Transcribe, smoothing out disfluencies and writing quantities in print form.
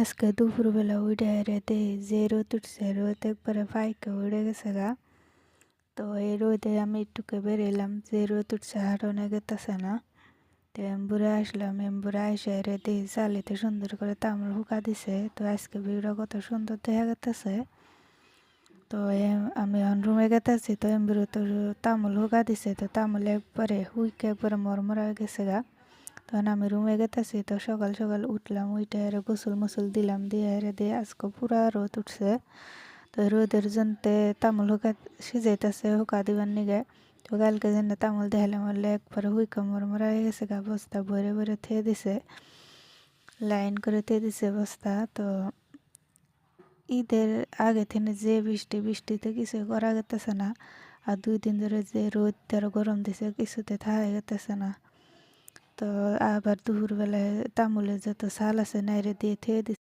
আজকে দুপুরবেলা উইঠা হেরে যে রোদ উঠছে, রোদ একবারে ফাইকা উড়ে গেছে গা। তো এই রোদে আমি একটুকে বেরোলাম, যে রোদ উঠছে হাঁটানো গেতেছে না। তো এম্বুরে আসলাম, এম্বুরে এসে হেরে দেখি চালিতে সুন্দর করে তামুল হুকা দিছে। তো আজকে ভিউটা কত সুন্দর দেখা গেতেছে। তো আমি এখন রুমে গেতেছি, তো এম্বুরে তো তামুল হুকা দিছে, তো তামুল একবারে হুইকে একবারে মরমরা হয়ে গেছে গা। তখন আমি রুমে গেতেছি, তো সকাল সকাল উঠলাম, উঠে হেরে গোসল মুসল দিলাম, দিয়ে হেরে দিয়ে আজকে পুরা রোদ উঠছে। তো রোদের জন্যে তামুল হুকা সিজাইতেছে হুকা দিবার নিগে। তো কালকে যেন তামুল দেখালে মরলে একবারে হুইকা মরমরা হয়ে গেছে গা, বস্তা ভরে ভরে থুয়ে দিছে, লাইন করে থুয়ে দিছে বস্তা। তো ঈদের আগে থেকে যে বৃষ্টিতে কিছু করা গেতেছে না, আর 2 দিন ধরে যে রোদ আর গরম দিছে কিছুতে থাকা গেতেছে না। তো আবার দুপুরবেলায় তামুলের যত ছাল আছে নাইরে দিয়ে থুয়ে দিছে।